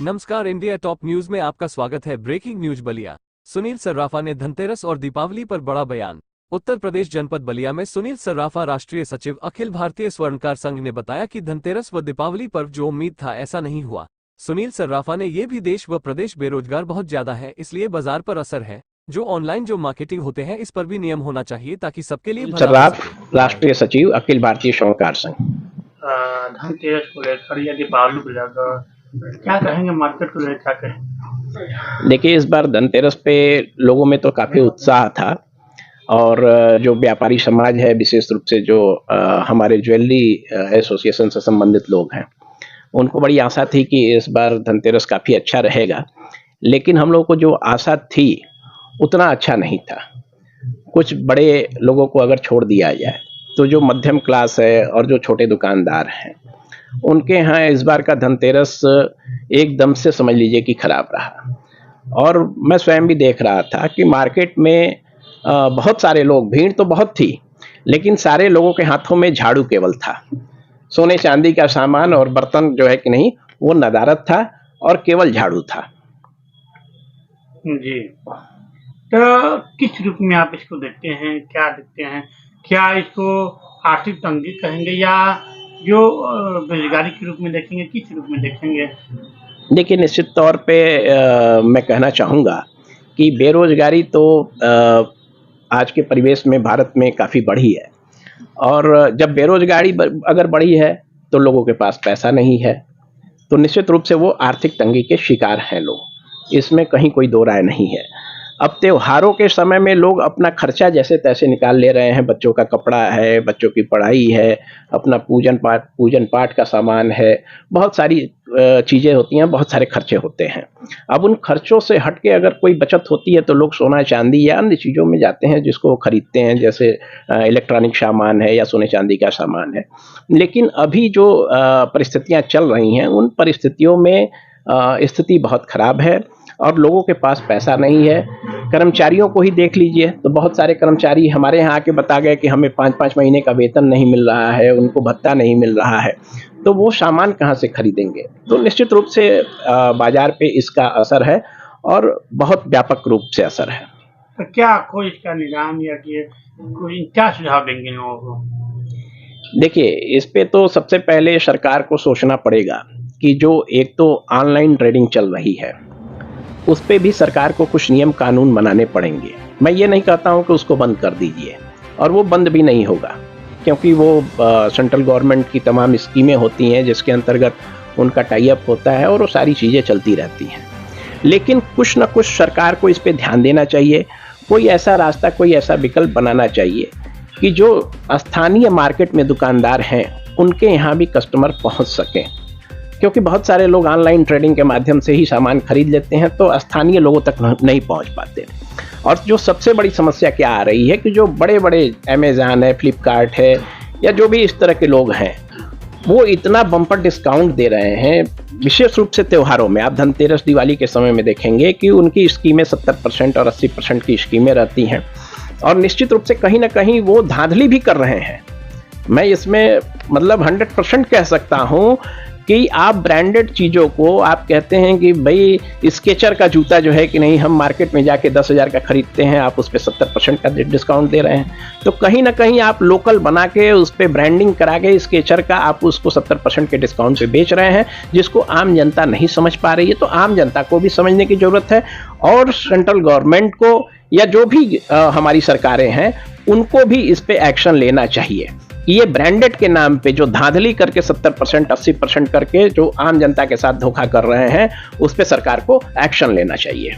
नमस्कार, India top news में आपका स्वागत है। Breaking news Ballia. सुनील सर्राफा ने धनतेरस और दीपावली पर बड़ा बयान। उत्तर प्रदेश जनपद बलिया में सुनील सर्राफा, राष्ट्रीय सचिव, अखिल भारतीय स्वर्णकार संघ ने बताया कि धनतेरस व दीपावली पर जो उम्मीद था ऐसा नहीं हुआ। सुनील सर्राफा ने ये भी देश व प्रदेश बेरोजगार बहुत ज्यादा है, इसलिए बाजार पर असर है। जो ऑनलाइन जो मार्केटिंग होते हैं, इस पर भी नियम होना चाहिए ताकि सबके लिए सर्राफ, राष्ट्रीय सचिव, अखिल भारतीय स्वर्णकार संघ। धनतेरस को लेकर या दीपावली को लेकर क्या कहेंगे, मार्केट को लेकर क्या कहेंगे? देखिए, इस बार धनतेरस पे लोगों में तो काफी उत्साह था और जो व्यापारी समाज है, विशेष रूप से जो हमारे ज्वेलरी एसोसिएशन से संबंधित लोग हैं, उनको बड़ी आशा थी कि इस बार धनतेरस काफी अच्छा रहेगा। लेकिन हम लोगों को जो आशा थी उतना अच्छा नहीं था। कुछ बड़े लोगों को अगर छोड़ दिया जाए तो जो मध्यम क्लास है और जो छोटे दुकानदार हैं, उनके यहाँ इस बार का धनतेरस एकदम से समझ लीजिए कि खराब रहा। और मैं स्वयं भी देख रहा था कि मार्केट में बहुत सारे लोग, भीड़ तो बहुत थी, लेकिन सारे लोगों के हाथों में झाड़ू केवल था। सोने चांदी का सामान और बर्तन जो है कि नहीं, वो नदारद था और केवल झाड़ू था। जी, तो किस रूप में आप इसको देखते हैं, क्या देखते हैं? क्या इसको आर्थिक तंगी कहेंगे या जो बेरोजगारी के रूप में देखेंगे, किस रूप में देखेंगे? देखिए, निश्चित तौर पे मैं कहना चाहूँगा कि बेरोजगारी तो आज के परिवेश में भारत में काफ़ी बढ़ी है। और जब बेरोजगारी अगर बढ़ी है तो लोगों के पास पैसा नहीं है, तो निश्चित रूप से वो आर्थिक तंगी के शिकार हैं लोग। इसमें कहीं कोई दो राय नहीं है। अब त्योहारों के समय में लोग अपना खर्चा जैसे तैसे निकाल ले रहे हैं। बच्चों का कपड़ा है, बच्चों की पढ़ाई है, अपना पूजन पाठ का सामान है, बहुत सारी चीज़ें होती हैं, बहुत सारे खर्चे होते हैं। अब उन खर्चों से हट के अगर कोई बचत होती है तो लोग सोना चांदी या अन्य चीज़ों में जाते हैं जिसको वो खरीदते हैं, जैसे इलेक्ट्रॉनिक सामान है या सोने चांदी का सामान है। लेकिन अभी जो परिस्थितियाँ चल रही हैं, उन परिस्थितियों में स्थिति बहुत खराब है और लोगों के पास पैसा नहीं है। कर्मचारियों को ही देख लीजिए तो बहुत सारे कर्मचारी हमारे यहाँ आके बता गए कि हमें 5-5 महीने का वेतन नहीं मिल रहा है, उनको भत्ता नहीं मिल रहा है, तो वो सामान कहाँ से खरीदेंगे? तो निश्चित रूप से बाजार पे इसका असर है और बहुत व्यापक रूप से असर है। तो क्या कोई इसका निदान या कि कोई क्या सुझाव देंगे लोगों को? देखिए, इस पे तो सबसे पहले सरकार को सोचना पड़ेगा कि जो एक तो ऑनलाइन ट्रेडिंग चल रही है, उस पे भी सरकार को कुछ नियम कानून बनाने पड़ेंगे। मैं ये नहीं कहता हूँ कि उसको बंद कर दीजिए, और वो बंद भी नहीं होगा, क्योंकि वो सेंट्रल गवर्नमेंट की तमाम स्कीमें होती हैं जिसके अंतर्गत उनका टाई अप होता है और वो सारी चीज़ें चलती रहती हैं। लेकिन कुछ न कुछ सरकार को इस पे ध्यान देना चाहिए। कोई ऐसा रास्ता, कोई ऐसा विकल्प बनाना चाहिए कि जो स्थानीय मार्केट में दुकानदार हैं उनके यहाँ भी कस्टमर पहुँच सकें, क्योंकि बहुत सारे लोग ऑनलाइन ट्रेडिंग के माध्यम से ही सामान खरीद लेते हैं तो स्थानीय लोगों तक नहीं पहुंच पाते। और जो सबसे बड़ी समस्या क्या आ रही है कि जो बड़े बड़े अमेज़न है, फ्लिपकार्ट है, या जो भी इस तरह के लोग हैं, वो इतना बम्पर डिस्काउंट दे रहे हैं। विशेष रूप से त्योहारों में आप धनतेरस, दिवाली के समय में देखेंगे कि उनकी स्कीमें 70% और 80% की स्कीमें रहती हैं, और निश्चित रूप से कहीं ना कहीं वो धांधली भी कर रहे हैं। मैं इसमें मतलब 100% कह सकता हूँ कि आप ब्रांडेड चीज़ों को आप कहते हैं कि भाई स्केचर का जूता जो है कि नहीं, हम मार्केट में जाके 10,000 का खरीदते हैं, आप उस पर 70% का डिस्काउंट दे रहे हैं। तो कहीं ना कहीं आप लोकल बना के उस पर ब्रांडिंग करा के स्केचर का आप उसको 70% के डिस्काउंट पे बेच रहे हैं, जिसको आम जनता नहीं समझ पा रही है। तो आम जनता को भी समझने की ज़रूरत है, और सेंट्रल गवर्नमेंट को या जो भी हमारी सरकारें हैं उनको भी इस पर एक्शन लेना चाहिए। ये ब्रांडेड के नाम पे जो धांधली करके 70%, 80% करके जो आम जनता के साथ धोखा कर रहे हैं, उस पे सरकार को एक्शन लेना चाहिए।